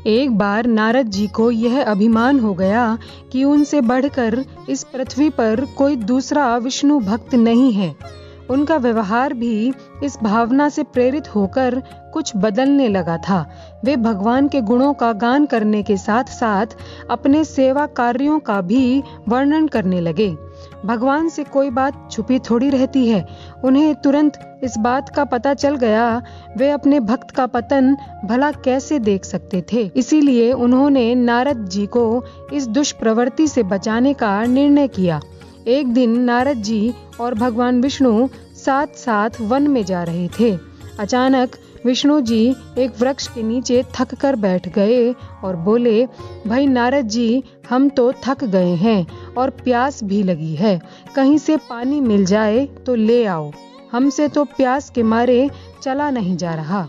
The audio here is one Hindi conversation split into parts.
एक बार नारद जी को यह अभिमान हो गया कि उनसे बढ़कर इस पृथ्वी पर कोई दूसरा विष्णु भक्त नहीं है। उनका व्यवहार भी इस भावना से प्रेरित होकर कुछ बदलने लगा था। वे भगवान के गुणों का गान करने के साथ साथ अपने सेवा कार्यों का भी वर्णन करने लगे। भगवान से कोई बात छुपी थोड़ी रहती है। उन्हें तुरंत इस बात का पता चल गया। वे अपने भक्त का पतन भला कैसे देख सकते थे। इसीलिए उन्होंने नारद जी को इस दुष्प्रवृत्ति से बचाने का निर्णय किया। एक दिन नारद जी और भगवान विष्णु साथ साथ वन में जा रहे थे। अचानक विष्णु जी एक वृक्ष के नीचे थक कर बैठ गए और बोले, भाई नारद जी, हम तो थक गए हैं और प्यास भी लगी है। कहीं से पानी मिल जाए तो ले आओ। हमसे तो प्यास के मारे चला नहीं जा रहा।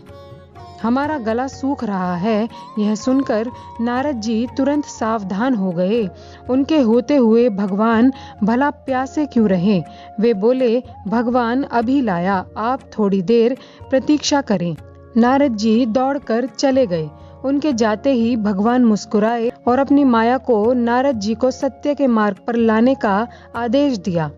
हमारा गला सूख रहा है। यह सुनकर नारद जी तुरंत सावधान हो गए। उनके होते हुए भगवान भला प्यासे क्यों रहें। वे बोले, भगवान अभी लाया, आप थोड़ी देर प्रतीक्षा करें। नारद जी दौड़कर चले गए। उनके जाते ही भगवान मुस्कुराए और अपनी माया को नारद जी को सत्य के मार्ग पर लाने का आदेश दिया।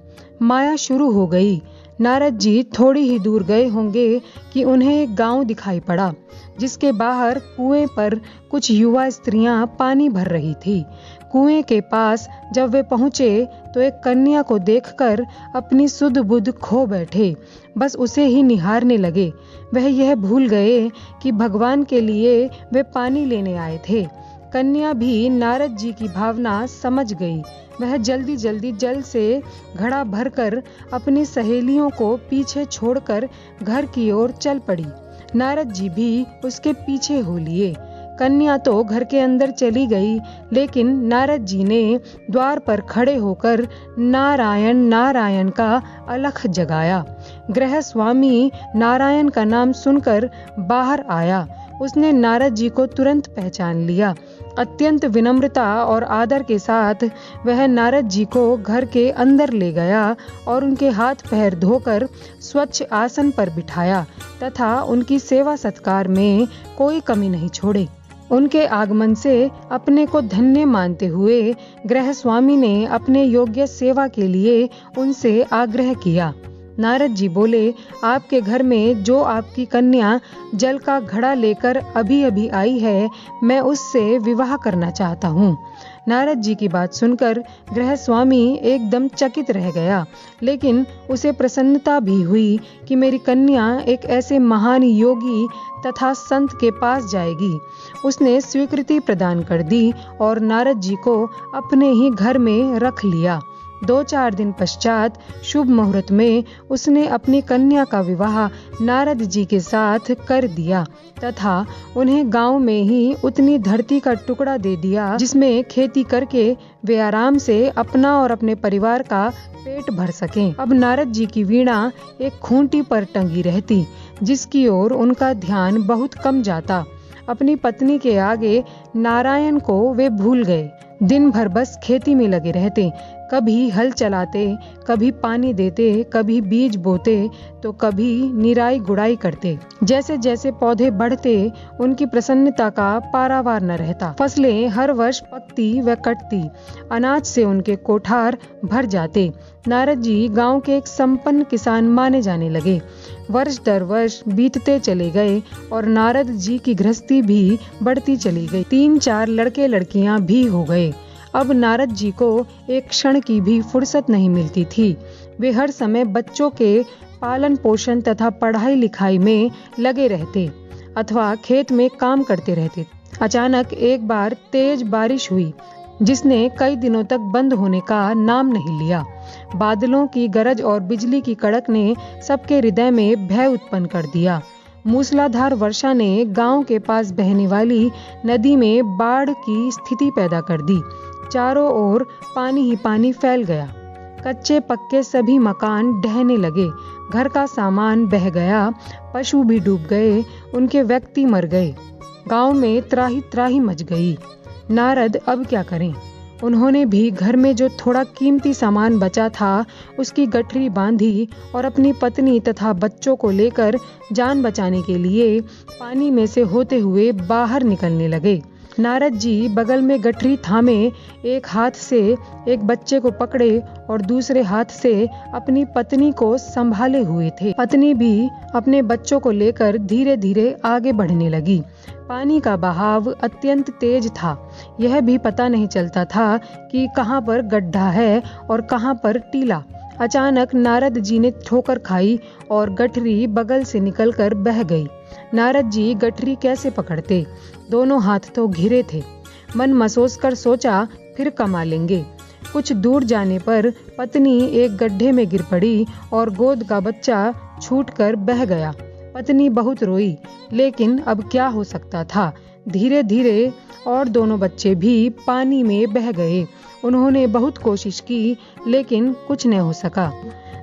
माया शुरू हो गई। नारद जी थोड़ी ही दूर गए होंगे कि उन्हें एक गांव दिखाई पड़ा, जिसके बाहर कुएं पर कुछ युवा स्त्रियां पानी भर रही थी। कुएं के पास जब वे पहुंचे तो एक कन्या को देखकर अपनी सुध बुध खो बैठे। बस उसे ही निहारने लगे। वह यह भूल गए कि भगवान के लिए वे पानी लेने आए थे। कन्या भी नारद जी की भावना समझ गई। वह जल्दी जल्दी जल से घड़ा भरकर अपनी सहेलियों को पीछे छोड़कर घर की ओर चल पड़ी। नारद जी भी उसके पीछे हो लिए। कन्या तो घर के अंदर चली गई, लेकिन नारद जी ने द्वार पर खड़े होकर नारायण नारायण का अलख जगाया। गृह स्वामी नारायण का नाम सुनकर बाहर आया। उसने नारद जी को तुरंत पहचान लिया। अत्यंत विनम्रता और आदर के साथ वह नारद जी को घर के अंदर ले गया और उनके हाथ पैर धोकर स्वच्छ आसन पर बिठाया तथा उनकी सेवा सत्कार में कोई कमी नहीं छोड़ी। उनके आगमन से अपने को धन्य मानते हुए गृह स्वामी ने अपने योग्य सेवा के लिए उनसे आग्रह किया। नारद जी बोले, आपके घर में जो आपकी कन्या जल का घड़ा लेकर अभी अभी आई है, मैं उससे विवाह करना चाहता हूँ। नारद जी की बात सुनकर गृह स्वामी एकदम चकित रह गया, लेकिन उसे प्रसन्नता भी हुई कि मेरी कन्या एक ऐसे महान योगी तथा संत के पास जाएगी। उसने स्वीकृति प्रदान कर दी और नारद जी को अपने ही घर में रख लिया। 2-4 दिन पश्चात शुभ मुहूर्त में उसने अपनी कन्या का विवाह नारद जी के साथ कर दिया तथा उन्हें गांव में ही उतनी धरती का टुकड़ा दे दिया जिसमें खेती करके वे आराम से अपना और अपने परिवार का पेट भर सकें। अब नारद जी की वीणा एक खूंटी पर टंगी रहती, जिसकी ओर उनका ध्यान बहुत कम जाता। अपनी पत्नी के आगे नारायण को वे भूल गए। दिन भर बस खेती में लगे रहते। कभी हल चलाते, कभी पानी देते, कभी बीज बोते तो कभी निराई गुड़ाई करते। जैसे जैसे पौधे बढ़ते उनकी प्रसन्नता का पारावार न रहता। फसलें हर वर्ष पकती व कटती, अनाज से उनके कोठार भर जाते। नारद जी गांव के एक संपन्न किसान माने जाने लगे। वर्ष दर वर्ष बीतते चले गए और नारद जी की गृहस्थी भी बढ़ती चली गई। 3-4 लड़के लड़कियां भी हो गए। अब नारद जी को एक क्षण की भी फुर्सत नहीं मिलती थी। वे हर समय बच्चों के पालन पोषण तथा पढ़ाई लिखाई में लगे रहते अथवा खेत में काम करते रहते। अचानक एक बार तेज बारिश हुई, जिसने कई दिनों तक बंद होने का नाम नहीं लिया। बादलों की गरज और बिजली की कड़क ने सबके हृदय में भय उत्पन्न कर दिया। मूसलाधार वर्षा ने गांव के पास बहने वाली नदी में बाढ़ की स्थिति पैदा कर दी। चारों ओर पानी ही पानी फैल गया। कच्चे पक्के सभी मकान ढहने लगे। घर का सामान बह गया। पशु भी डूब गए। उनके व्यक्ति मर गए। गांव में त्राही त्राही मच गई। नारद अब क्या करें? उन्होंने भी घर में जो थोड़ा कीमती सामान बचा था उसकी गठरी बांधी और अपनी पत्नी तथा बच्चों को लेकर जान बचाने के लिए पानी में से होते हुए बाहर निकलने लगे। नारद जी बगल में गठरी थामे एक हाथ से एक बच्चे को पकड़े और दूसरे हाथ से अपनी पत्नी को संभाले हुए थे। पत्नी भी अपने बच्चों को लेकर धीरे धीरे आगे बढ़ने लगी। पानी का बहाव अत्यंत तेज था। यह भी पता नहीं चलता था कि कहाँ पर गड्ढा है और कहाँ पर टीला। अचानक नारद जी ने ठोकर खाई और गठरी बगल से निकलकर बह गई। नारद जी गठरी कैसे पकड़ते? दोनों हाथ तो घिरे थे। मन मसोस कर सोचा फिर कमा लेंगे। कुछ दूर जाने पर पत्नी एक गड्ढे में गिर पड़ी और गोद का बच्चा छूटकर बह गया। पत्नी बहुत रोई, लेकिन अब क्या हो सकता था। धीरे धीरे और दोनों बच्चे भी पानी में बह गए। उन्होंने बहुत कोशिश की, लेकिन कुछ न हो सका।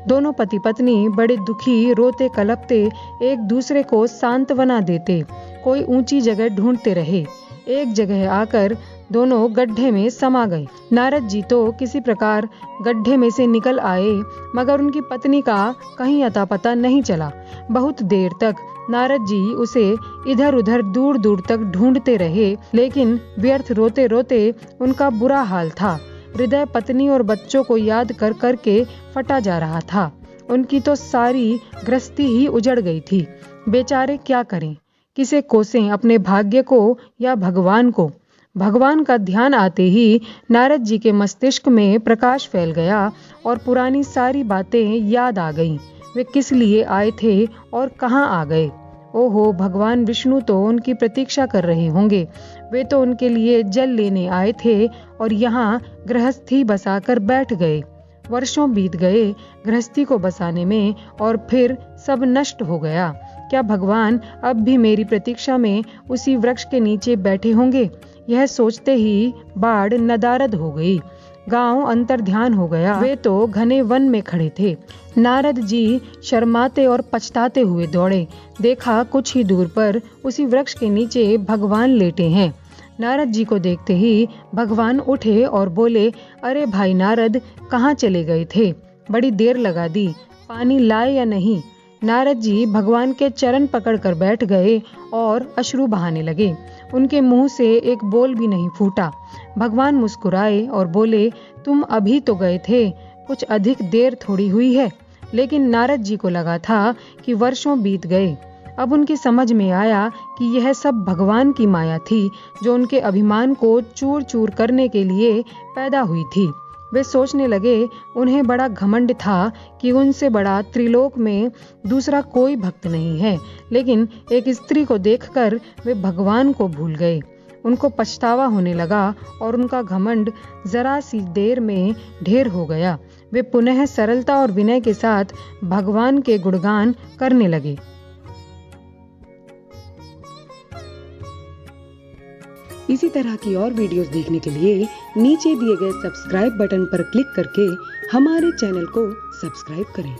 दोनों पति पत्नी बड़े दुखी रोते कलपते एक दूसरे को सांत्वना देते कोई ऊंची जगह ढूंढते रहे। एक जगह आकर दोनों गड्ढे में समा गए। नारद जी तो किसी प्रकार गड्ढे में से निकल आए, मगर उनकी पत्नी का कहीं अता पता नहीं चला। बहुत देर तक नारद जी उसे इधर उधर दूर दूर तक ढूंढते रहे, लेकिन व्यर्थ रोते रोते उनका बुरा हाल था। हृदय पत्नी और बच्चों को याद कर करके फटा जा रहा था। उनकी तो सारी गृहस्थी ही उजड़ गई थी। बेचारे क्या करें, किसे कोसें, अपने भाग्य को या भगवान को। भगवान का ध्यान आते ही नारद जी के मस्तिष्क में प्रकाश फैल गया और पुरानी सारी बातें याद आ गईं। वे किस लिए आए थे और कहाँ आ गए। ओहो, भगवान विष्णु तो उनकी प्रतीक्षा कर रहे होंगे। वे तो उनके लिए जल लेने आए थे और यहाँ गृहस्थी बसाकर बैठ गए। वर्षों बीत गए गृहस्थी को बसाने में और फिर सब नष्ट हो गया। क्या भगवान अब भी मेरी प्रतीक्षा में उसी वृक्ष के नीचे बैठे होंगे? यह सोचते ही बाढ़ नदारद हो गई। गांव अंतर्ध्यान हो गया। वे तो घने वन में खड़े थे। नारद जी शर्माते और पछताते हुए दौड़े। देखा कुछ ही दूर पर उसी वृक्ष के नीचे भगवान लेटे हैं। नारद जी को देखते ही भगवान उठे और बोले, अरे भाई नारद, कहाँ चले गए थे? बड़ी देर लगा दी, पानी लाए या नहीं? नारद जी भगवान के चरण पकड़कर बैठ गए और अश्रु बहाने लगे। उनके मुंह से एक बोल भी नहीं फूटा। भगवान मुस्कुराए और बोले, तुम अभी तो गए थे, कुछ अधिक देर थोड़ी हुई है। लेकिन नारद जी को लगा था कि वर्षों बीत गए। अब उनकी समझ में आया कि यह सब भगवान की माया थी, जो उनके अभिमान को चूर चूर करने के लिए पैदा हुई थी। वे सोचने लगे, उन्हें बड़ा घमंड था कि उनसे बड़ा त्रिलोक में दूसरा कोई भक्त नहीं है। लेकिन एक स्त्री को देखकर वे भगवान को भूल गए। उनको पछतावा होने लगा और उनका घमंड जरा सी देर में ढेर हो गया। वे पुनः सरलता और विनय के साथ भगवान के गुणगान करने लगे। इसी तरह की और वीडियोस देखने के लिए नीचे दिए गए सब्सक्राइब बटन पर क्लिक करके हमारे चैनल को सब्सक्राइब करें।